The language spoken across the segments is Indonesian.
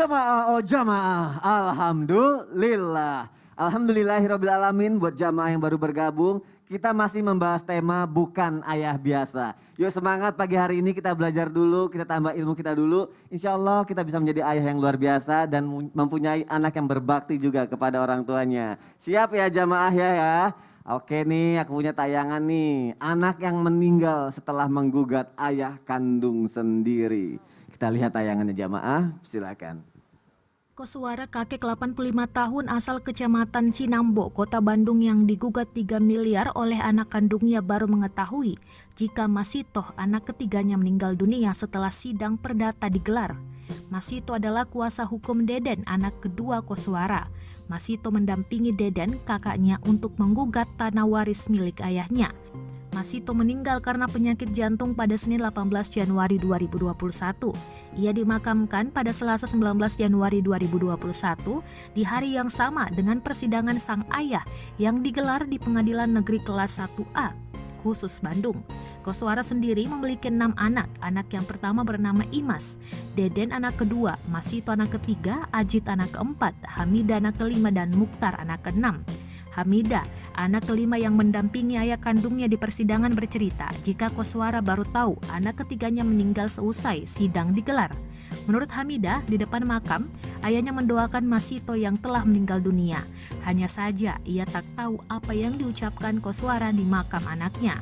Jamaah, oh jamaah, alhamdulillah. Alhamdulillahirabbil alamin buat jamaah yang baru bergabung. Kita masih membahas tema bukan ayah biasa. Yuk semangat pagi hari ini kita belajar dulu, kita tambah ilmu kita dulu. Insya Allah kita bisa menjadi ayah yang luar biasa dan mempunyai anak yang berbakti juga kepada orang tuanya. Siap ya jamaah ya? Oke nih aku punya tayangan nih. Anak yang meninggal setelah menggugat ayah kandung sendiri. Kita lihat tayangannya jamaah, silakan. Koswara kakek 85 tahun asal Kecamatan Cinambo, Kota Bandung yang digugat 3 miliar oleh anak kandungnya baru mengetahui jika Masito, anak ketiganya meninggal dunia setelah sidang perdata digelar. Masito adalah kuasa hukum Deden, anak kedua Koswara. Masito mendampingi Deden, kakaknya, untuk menggugat tanah waris milik ayahnya. Masito meninggal karena penyakit jantung pada Senin 18 Januari 2021. Ia dimakamkan pada Selasa 19 Januari 2021 di hari yang sama dengan persidangan sang ayah yang digelar di Pengadilan Negeri Kelas 1A, khusus Bandung. Koswara sendiri memiliki 6 anak. Anak yang pertama bernama Imas, Deden anak kedua, Masito anak ketiga, Ajit anak keempat, Hamida anak kelima, dan Mukhtar anak keenam. Hamida, anak kelima yang mendampingi ayah kandungnya di persidangan, bercerita jika Koswara baru tahu anak ketiganya meninggal seusai sidang digelar. Menurut Hamida, di depan makam, ayahnya mendoakan Masito yang telah meninggal dunia. Hanya saja ia tak tahu apa yang diucapkan Koswara di makam anaknya.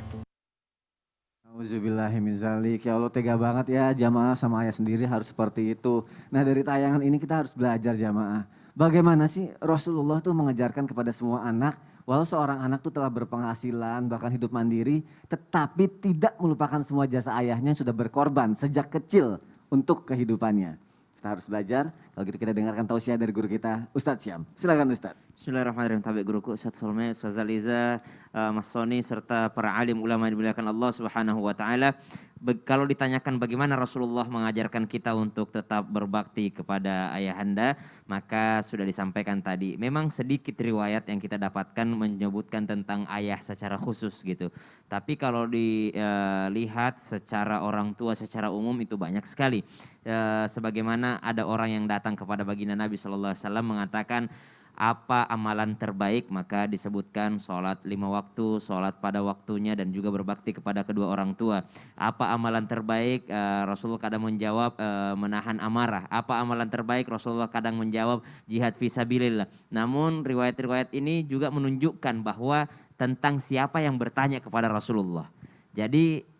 Auzubillahiminzalik, ya Allah tega banget ya jamaah sama ayah sendiri harus seperti itu. Nah dari tayangan ini kita harus belajar jamaah. Bagaimana sih Rasulullah tuh mengajarkan kepada semua anak, walau seorang anak tuh telah berpenghasilan, bahkan hidup mandiri, tetapi tidak melupakan semua jasa ayahnya yang sudah berkorban sejak kecil untuk kehidupannya. Kita harus belajar, kalau gitu kita dengarkan tausiah dari guru kita, Ustadz Syam. Silakan Ustadz. Bismillahirrahmanirrahim. Tabik guruku Ustadz Solme, Ustadz Zaliza, Mas Soni, serta para alim ulama yang dimuliakan Allah Subhanahu wa Ta'ala. Kalau ditanyakan bagaimana Rasulullah mengajarkan kita untuk tetap berbakti kepada ayahanda, maka sudah disampaikan tadi. Memang sedikit riwayat yang kita dapatkan menyebutkan tentang ayah secara khusus gitu. Tapi kalau dilihat secara orang tua secara umum itu banyak sekali. Sebagaimana ada orang yang datang kepada baginda Nabi SAW mengatakan, apa amalan terbaik, maka disebutkan sholat 5 waktu, sholat pada waktunya, dan juga berbakti kepada kedua orang tua. Apa amalan terbaik? Rasulullah kadang menjawab menahan amarah. Apa amalan terbaik? Rasulullah kadang menjawab jihad fisabilillah. Namun riwayat-riwayat ini juga menunjukkan bahwa tentang siapa yang bertanya kepada Rasulullah. Jadi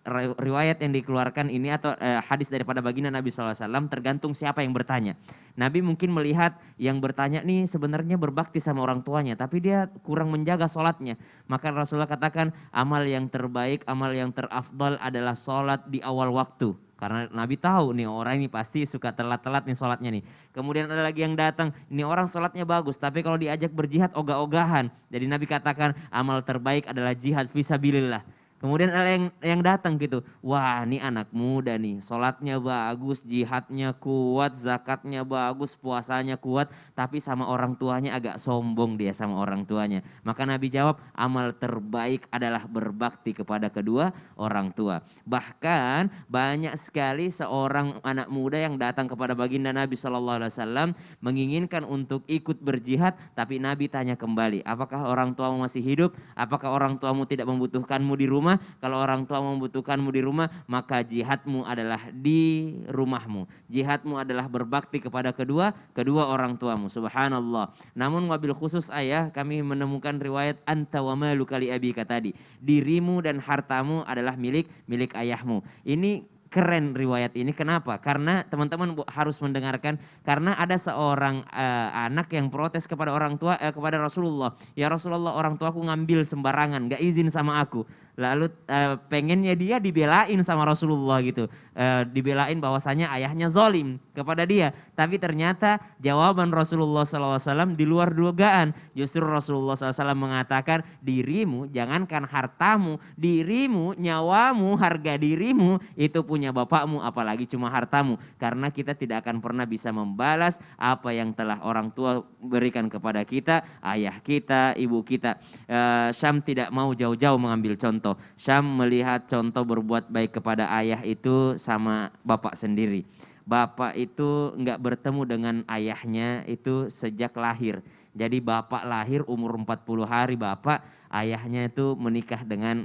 riwayat yang dikeluarkan ini atau hadis daripada baginda Nabi SAW tergantung siapa yang bertanya. Nabi mungkin melihat yang bertanya nih sebenarnya berbakti sama orang tuanya, tapi dia kurang menjaga sholatnya. Maka Rasulullah katakan amal yang terbaik, amal yang terafdal adalah sholat di awal waktu. Karena Nabi tahu nih orang ini pasti suka telat-telat nih sholatnya nih. Kemudian ada lagi yang datang, ini orang sholatnya bagus tapi kalau diajak berjihad ogah-ogahan. Jadi Nabi katakan amal terbaik adalah jihad fisabilillah. Kemudian ada yang datang gitu, wah ini anak muda nih, sholatnya bagus, jihadnya kuat, zakatnya bagus, puasanya kuat, tapi sama orang tuanya agak sombong dia sama orang tuanya. Maka Nabi jawab, amal terbaik adalah berbakti kepada kedua orang tua. Bahkan banyak sekali seorang anak muda yang datang kepada baginda Nabi SAW menginginkan untuk ikut berjihad, tapi Nabi tanya kembali, apakah orang tuamu masih hidup? Apakah orang tuamu tidak membutuhkanmu di rumah? Kalau orang tua membutuhkanmu di rumah, maka jihadmu adalah di rumahmu. Jihadmu adalah berbakti kepada kedua orang tuamu. Subhanallah. Namun wabil khusus ayah, kami menemukan riwayat anta wa maluka li abika tadi. Dirimu dan hartamu adalah milik ayahmu. Ini keren riwayat ini. Kenapa? Karena teman-teman harus mendengarkan. Karena ada seorang anak yang protes kepada orang tua, kepada Rasulullah. Ya Rasulullah, orang tuaku ngambil sembarangan, gak izin sama aku. Lalu pengennya dia dibelain sama Rasulullah gitu. Dibelain bahwasanya ayahnya zalim kepada dia. Tapi ternyata jawaban Rasulullah SAW di luar dugaan. Justru Rasulullah SAW mengatakan, dirimu, jangankan hartamu, dirimu, nyawamu, harga dirimu itu punya bapakmu, apalagi cuma hartamu. Karena kita tidak akan pernah bisa membalas apa yang telah orang tua berikan kepada kita, ayah kita, ibu kita. Syam tidak mau jauh-jauh mengambil contoh. Syam melihat contoh berbuat baik kepada ayah itu sama bapak sendiri. bapak itu nggak bertemu dengan ayahnya itu sejak lahir. Jadi bapak lahir umur 40 hari bapak, ayahnya itu menikah dengan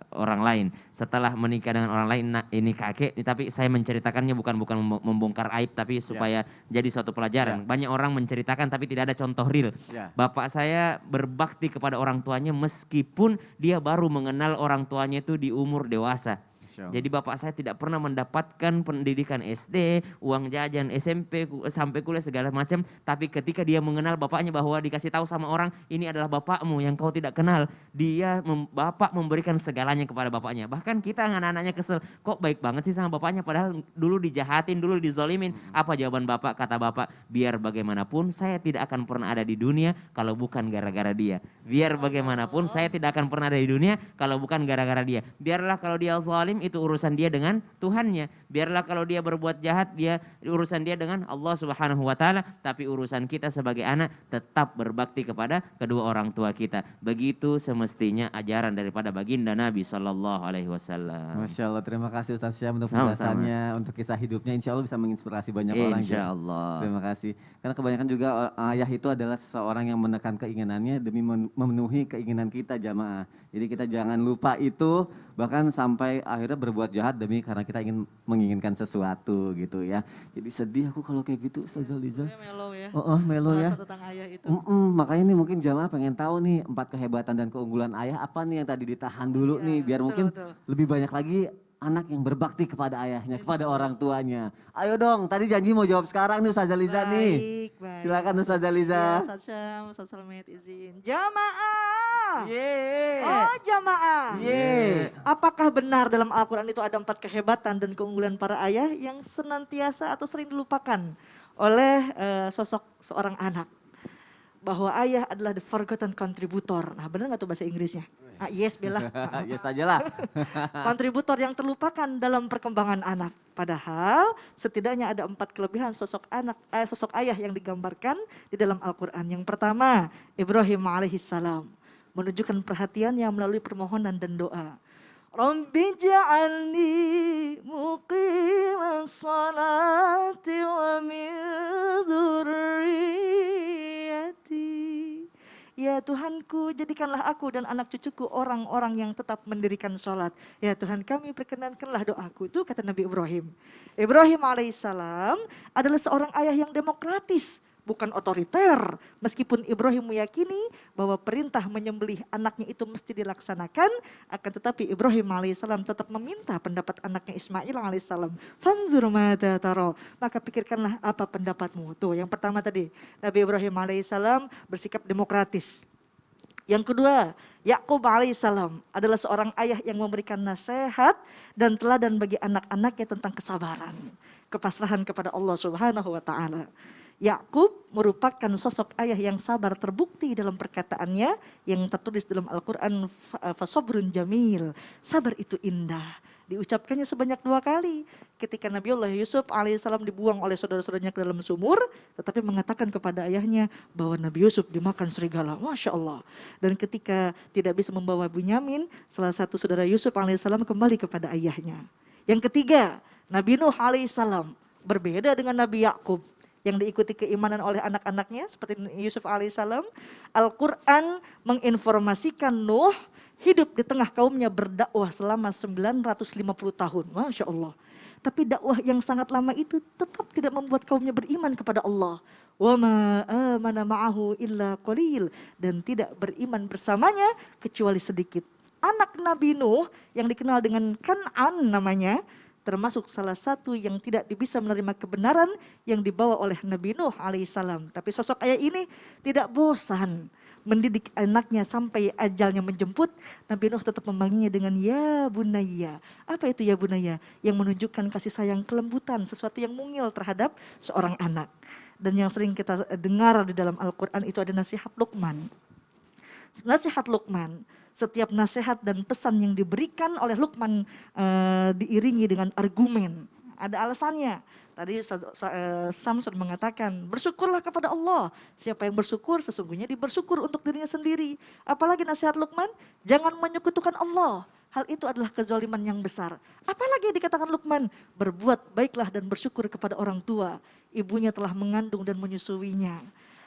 orang lain. Setelah menikah dengan orang lain, nah ini kakek, tapi saya menceritakannya bukan membongkar aib, tapi supaya jadi suatu pelajaran. Banyak orang menceritakan tapi tidak ada contoh real. Bapak saya berbakti kepada orang tuanya meskipun dia baru mengenal orang tuanya itu di umur dewasa. Jadi bapak saya tidak pernah mendapatkan pendidikan SD, uang jajan SMP sampai kuliah segala macam. Tapi ketika dia mengenal bapaknya bahwa dikasih tahu sama orang ini adalah bapakmu yang kau tidak kenal. Bapak memberikan segalanya kepada bapaknya. Bahkan kita anak-anaknya kesel, kok baik banget sih sama bapaknya padahal dulu dijahatin, dulu dizolimin. Apa jawaban bapak? Kata bapak, biar bagaimanapun saya tidak akan pernah ada di dunia kalau bukan gara-gara dia. Biar bagaimanapun saya tidak akan pernah ada di dunia kalau bukan gara-gara dia. Biarlah kalau dia zalim itu urusan dia dengan Tuhannya. Biarlah kalau dia berbuat jahat urusan dia dengan Allah Subhanahu wa taala, tapi urusan kita sebagai anak tetap berbakti kepada kedua orang tua kita. Begitu semestinya ajaran daripada baginda Nabi sallallahu alaihi wasallam. Masya Allah, terima kasih Ustaz Syam untuk penjelasannya, untuk kisah hidupnya. Insya Allah bisa menginspirasi banyak orang. Insya Allah. Terima kasih. Karena kebanyakan juga ayah itu adalah seseorang yang menekan keinginannya demi memenuhi keinginan kita jamaah. Jadi kita jangan lupa itu, bahkan sampai akhirnya berbuat jahat karena kita menginginkan sesuatu gitu ya. Jadi sedih aku kalau kayak gitu Ustazah Liza. Melo ya. Melo ya. Tentang ayah itu. Makanya nih mungkin jamaah pengen tahu nih 4 kehebatan dan keunggulan ayah apa nih yang tadi ditahan dulu nih. Biar mungkin lebih banyak lagi anak yang berbakti kepada ayahnya, kepada orang tuanya. Ayo dong, tadi janji mau jawab sekarang nih Ustazah Liza nih. Baik. Silakan Ustazah Liza. Ya, Ustaz Syam, Ustaz Salmet izin. Jamaah. Yeay. Oh jamaah. Yeay. Apakah benar dalam Al-Quran itu ada 4 kehebatan dan keunggulan para ayah yang senantiasa atau sering dilupakan oleh sosok seorang anak? Bahwa ayah adalah the forgotten contributor. Nah benar gak tuh bahasa Inggrisnya? Yes Bella. Yes aja lah. Kontributor yang terlupakan dalam perkembangan anak. Padahal setidaknya ada 4 kelebihan sosok ayah yang digambarkan di dalam Al-Quran. Yang pertama, Ibrahim alaihissalam menunjukkan perhatiannya melalui permohonan dan doa. Rabbi ja'alni muqimas salati wa min dzurriyyati. Ya Tuhanku, jadikanlah aku dan anak cucuku orang-orang yang tetap mendirikan sholat. Ya Tuhan kami, perkenankanlah doaku. Itu kata Nabi Ibrahim. Ibrahim alaihissalam adalah seorang ayah yang demokratis, bukan otoriter. Meskipun Ibrahim meyakini bahwa perintah menyembelih anaknya itu mesti dilaksanakan, akan tetapi Ibrahim alaihissalam tetap meminta pendapat anaknya Ismail alaihissalam. Fanzur mada taro, maka pikirkanlah apa pendapatmu. Tuh yang pertama tadi, Nabi Ibrahim alaihissalam bersikap demokratis. Yang kedua, Yakub alaihissalam adalah seorang ayah yang memberikan nasihat dan teladan bagi anak-anaknya tentang kesabaran, kepasrahan kepada Allah Subhanahu wa taala. Yakub merupakan sosok ayah yang sabar, terbukti dalam perkataannya yang tertulis dalam Al-Quran, fasobrun jamil, sabar itu indah. Diucapkannya sebanyak 2 kali ketika Nabiullah Yusuf alaihissalam dibuang oleh saudara-saudaranya ke dalam sumur, tetapi mengatakan kepada ayahnya bahwa Nabi Yusuf dimakan serigala. Masya Allah. Dan ketika tidak bisa membawa Bunyamin, salah satu saudara Yusuf alaihissalam kembali kepada ayahnya. Yang ketiga, Nabi Nuh alaihissalam berbeda dengan Nabi Yakub yang diikuti keimanan oleh anak-anaknya seperti Yusuf alaihissalam. Al-Quran menginformasikan Nuh hidup di tengah kaumnya berdakwah selama 950 tahun. Masya Allah. Tapi dakwah yang sangat lama itu tetap tidak membuat kaumnya beriman kepada Allah. Wa ma amana ma'ahu illa qalil, dan tidak beriman bersamanya kecuali sedikit. Anak Nabi Nuh yang dikenal dengan Kan'an namanya, termasuk salah satu yang tidak bisa menerima kebenaran yang dibawa oleh Nabi Nuh alaihissalam. Tapi sosok ayah ini tidak bosan mendidik anaknya sampai ajalnya menjemput. Nabi Nuh tetap memanggilnya dengan ya bunaya. Apa itu ya bunaya? Yang menunjukkan kasih sayang, kelembutan, sesuatu yang mungil terhadap seorang anak. Dan yang sering kita dengar di dalam Al-Quran itu ada nasihat Luqman. Nasihat Luqman, setiap nasihat dan pesan yang diberikan oleh Luqman diiringi dengan argumen. Ada alasannya. Tadi Samson mengatakan, bersyukurlah kepada Allah. Siapa yang bersyukur, sesungguhnya bersyukur untuk dirinya sendiri. Apalagi nasihat Luqman, jangan menyekutukan Allah. hal itu adalah kezaliman yang besar. Apalagi yang dikatakan Luqman, berbuat baiklah dan bersyukur kepada orang tua. Ibunya telah mengandung dan menyusuinya.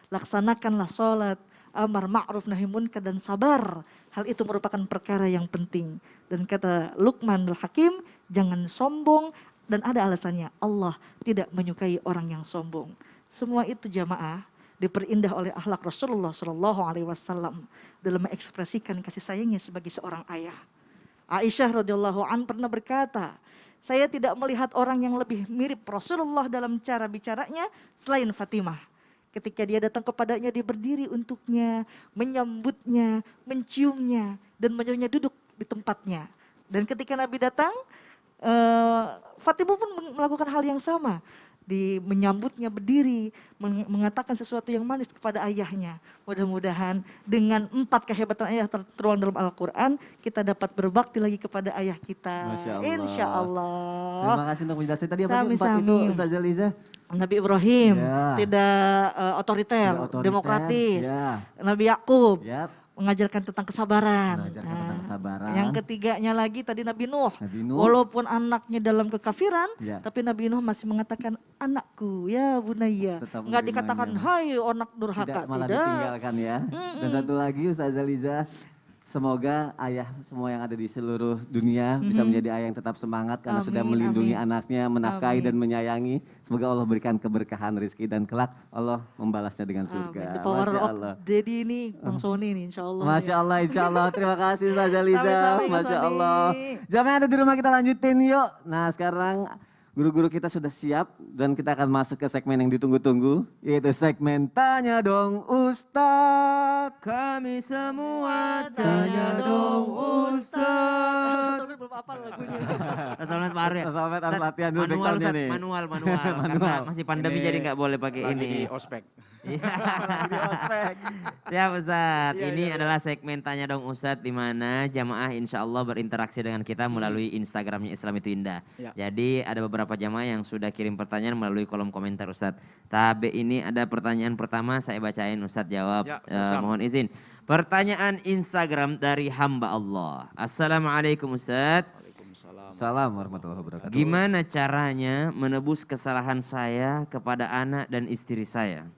Laksanakanlah sholat, amar ma'ruf nahi munkar dan sabar. Hal itu merupakan perkara yang penting. Dan kata Luqman al-Hakim, jangan sombong, dan ada alasannya, Allah tidak menyukai orang yang sombong. Semua itu jamaah diperindah oleh akhlak Rasulullah SAW dalam mengekspresikan kasih sayangnya sebagai seorang ayah. Aisyah radhiyallahu an pernah berkata, saya tidak melihat orang yang lebih mirip Rasulullah dalam cara bicaranya selain Fatimah. Ketika dia datang kepadanya, dia berdiri untuknya, menyambutnya, menciumnya, dan menyuruhnya duduk di tempatnya. Dan ketika Nabi datang, Fatimah pun melakukan hal yang sama. Menyambutnya berdiri, mengatakan sesuatu yang manis kepada ayahnya. Mudah-mudahan dengan 4 kehebatan ayah tertuang dalam Al-Quran, kita dapat berbakti lagi kepada ayah kita. Masya Allah. Insya Allah. Terima kasih untuk penjelasan. Tadi apa sih 4 itu Sami-sami. Ustazah Liza? Nabi Ibrahim Ya. tidak otoriter, Tidak otoriter, demokratis. ya. Nabi Yakub Yap. mengajarkan tentang kesabaran. Mengajarkan tentang kesabaran. Yang ketiganya lagi tadi Nabi Nuh. Nabi Nuh. Walaupun anaknya dalam kekafiran, Ya. tapi Nabi Nuh masih mengatakan anakku ya bunaya. Tetap Enggak menerimanya. dikatakan hai anak durhaka, Tidak malah tidak. ditinggalkan ya. Dan satu lagi Ustazah Liza, semoga ayah semua yang ada di seluruh dunia bisa menjadi ayah yang tetap semangat karena sudah Amin, melindungi amin. anaknya, menafkahi Amin. dan menyayangi. Semoga Allah berikan keberkahan rezeki dan kelak Allah membalasnya dengan Amin. surga. The power Masya of Allah. Daddy ini Bang Sony nih insya Allah. Masya Allah, insya Allah. Terima kasih Ustazah Liza. Sama-sama, Mas Masya Sony. Allah. Jamaah yang ada di rumah kita lanjutin yuk. Nah sekarang guru-guru kita sudah siap dan kita akan masuk ke segmen yang ditunggu-tunggu. Yaitu segmen Tanya Dong Ustadz. Kami semua Tanya dong Ustadz. Sony belum hafal lagunya. Selamat baru ya. Selamat Ustaz, latihan dulu manual, backsoundnya Ustaz, nih. manual. Manual. Karena masih pandemi Ini jadi nggak boleh pakai lagi ini. di ospek. Di ospek. Siap Ustaz. Iya, Ini adalah segmen Tanya Dong Ustaz di mana jamaah insya Allah berinteraksi dengan kita melalui Instagramnya Islam itu Indah. Ya. Jadi ada beberapa jamaah yang sudah kirim pertanyaan melalui kolom komentar Ustaz. Tahap ini ada pertanyaan pertama saya bacain Ustaz jawab. Ya, Ustaz. Mohon izin. Pertanyaan Instagram dari hamba Allah. Assalamualaikum Ustaz. Waalaikumsalam. Salam warahmatullahi wabarakatuh. Gimana caranya menebus kesalahan saya kepada anak dan istri saya?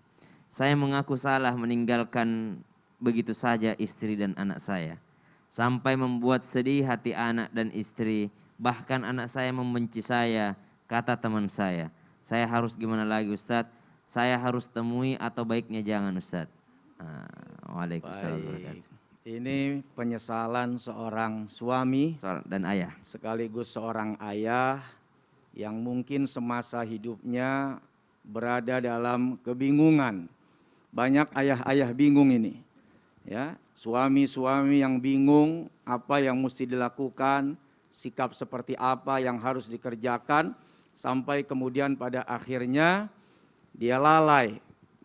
Saya mengaku salah meninggalkan begitu saja istri dan anak saya. Sampai membuat sedih hati anak dan istri. Bahkan anak saya membenci saya, kata teman saya. Saya harus gimana lagi Ustadz? Saya harus temui atau baiknya jangan Ustadz? Waalaikumsalam Baik. warahmatullahi Ini penyesalan seorang suami wabarakatuh. Dan ayah. sekaligus seorang ayah yang mungkin semasa hidupnya berada dalam kebingungan. Banyak ayah-ayah bingung ini. Ya, suami-suami yang bingung apa yang mesti dilakukan, sikap seperti apa yang harus dikerjakan sampai kemudian pada akhirnya dia lalai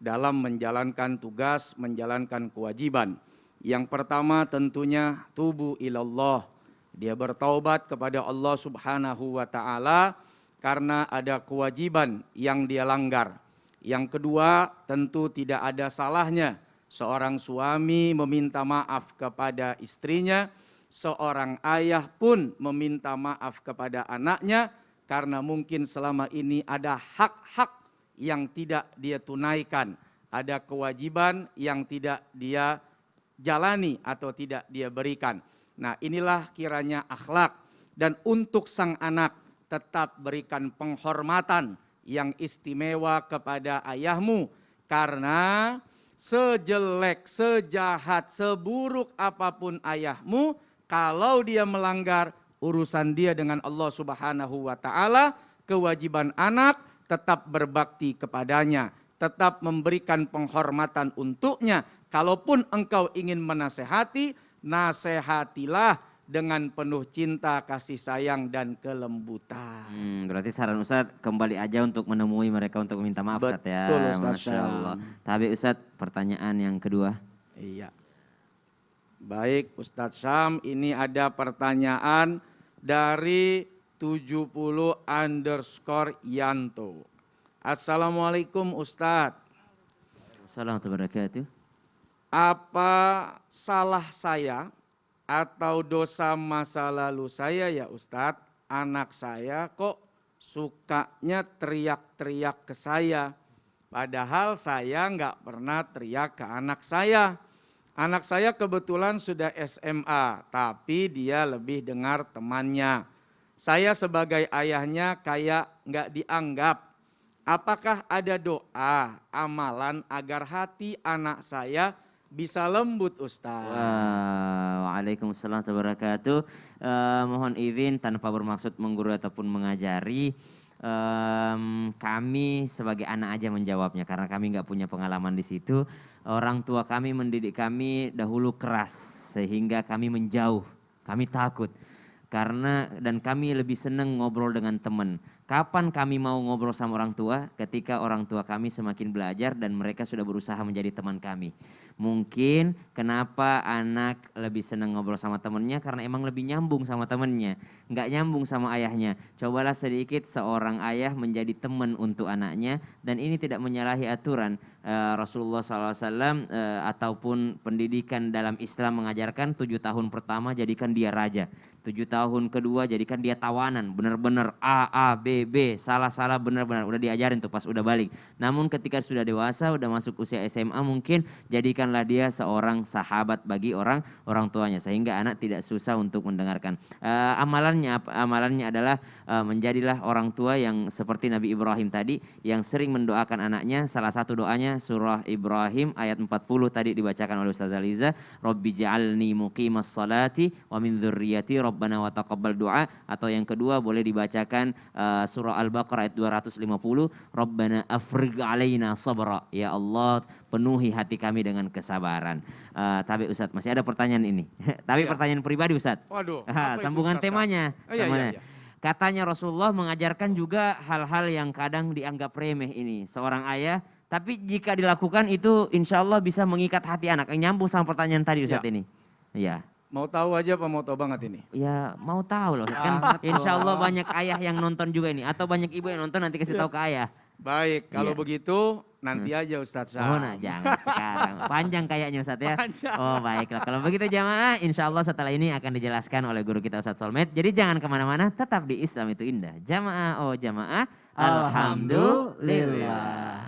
dalam menjalankan tugas, menjalankan kewajiban. Yang pertama tentunya tubu ilallah. Dia bertaubat kepada Allah Subhanahu wa taala karena ada kewajiban yang dia langgar. Yang kedua, tentu tidak ada salahnya seorang suami meminta maaf kepada istrinya, seorang ayah pun meminta maaf kepada anaknya karena mungkin selama ini ada hak-hak yang tidak dia tunaikan, ada kewajiban yang tidak dia jalani atau tidak dia berikan. Nah, inilah kiranya akhlak. Dan untuk sang anak tetap berikan penghormatan yang istimewa kepada ayahmu. Karena sejelek, sejahat, seburuk apapun ayahmu, kalau dia melanggar urusan dia dengan Allah Subhanahu wa taala, kewajiban anak tetap berbakti kepadanya, tetap memberikan penghormatan untuknya. Kalaupun engkau ingin menasehati, nasehatilah dengan penuh cinta, kasih sayang, dan kelembutan. Berarti saran Ustadz kembali aja untuk menemui mereka untuk meminta maaf Ustadz ya. Betul, Ustadz. Masya Allah. Tapi Ustadz pertanyaan yang kedua. Iya. Baik Ustadz Syam, ini ada pertanyaan dari 70_Yanto. Assalamualaikum Ustadz. Assalamualaikum warahmatullahi wabarakatuh. Apa salah saya atau dosa masa lalu saya ya Ustadz, anak saya kok sukanya teriak-teriak ke saya. Padahal saya nggak pernah teriak ke anak saya. Anak saya kebetulan sudah SMA, tapi dia lebih dengar temannya. Saya sebagai ayahnya kayak nggak dianggap. Apakah ada doa, amalan agar hati anak saya bisa lembut Ustaz? Waalaikumsalam warahmatullahi wabarakatuh. Mohon izin tanpa bermaksud menggurui ataupun mengajari. Kami sebagai anak aja menjawabnya karena kami nggak punya pengalaman di situ. Orang tua kami mendidik kami dahulu keras sehingga kami menjauh, kami takut. Dan kami lebih senang ngobrol dengan teman. Kapan kami mau ngobrol sama orang tua? Ketika orang tua kami semakin belajar dan mereka sudah berusaha menjadi teman kami. Mungkin kenapa anak lebih senang ngobrol sama temennya karena emang lebih nyambung sama temennya. Nggak nyambung sama ayahnya. Cobalah sedikit seorang ayah menjadi teman untuk anaknya. Dan ini tidak menyalahi aturan. Rasulullah SAW ataupun pendidikan dalam Islam mengajarkan 7 tahun pertama jadikan dia raja. 7 tahun kedua jadikan dia tawanan, benar-benar A, B, B, salah-salah benar-benar. Udah diajarin tuh pas udah balik. Namun ketika sudah dewasa, udah masuk usia SMA mungkin jadikanlah dia seorang sahabat bagi orang tuanya. Sehingga anak tidak susah untuk mendengarkan. Amalannya adalah menjadilah orang tua yang seperti Nabi Ibrahim tadi. Yang sering mendoakan anaknya, salah satu doanya surah Ibrahim ayat 40 tadi dibacakan oleh Ustaz Aliza. Rabbi ja'alni muqimas salati wa min dzurriyyati Rabbana wa taqabbal du'a. Atau yang kedua boleh dibacakan surah Al-Baqarah ayat 250. Rabbana afrigh alaina sabra. Ya Allah penuhi hati kami dengan kesabaran. Tapi Ustadz masih ada pertanyaan ini. Tapi pertanyaan pribadi Ustadz. Waduh. Sambungan temanya. Oh, iya. Katanya Rasulullah mengajarkan juga hal-hal yang kadang dianggap remeh ini. Seorang ayah, tapi jika dilakukan itu insya Allah bisa mengikat hati anak. Yang nyambung sama pertanyaan tadi Ustadz ini. Iya. Mau tahu aja apa mau tahu banget ini? Ya mau tahu loh. Kan insya Allah banyak ayah yang nonton juga ini. Atau banyak ibu yang nonton nanti kasih tahu ke ayah. Baik, kalau Iya. begitu nanti aja Ustadz Syam. Oh nah jangan sekarang. Panjang kayaknya Ustadz ya. Panjang. Oh baiklah. Kalau begitu jamaah insya Allah setelah ini akan dijelaskan oleh guru kita Ustadz Solmed. Jadi jangan kemana-mana, tetap di Islam itu indah. Jamaah, oh jamaah. Alhamdulillah.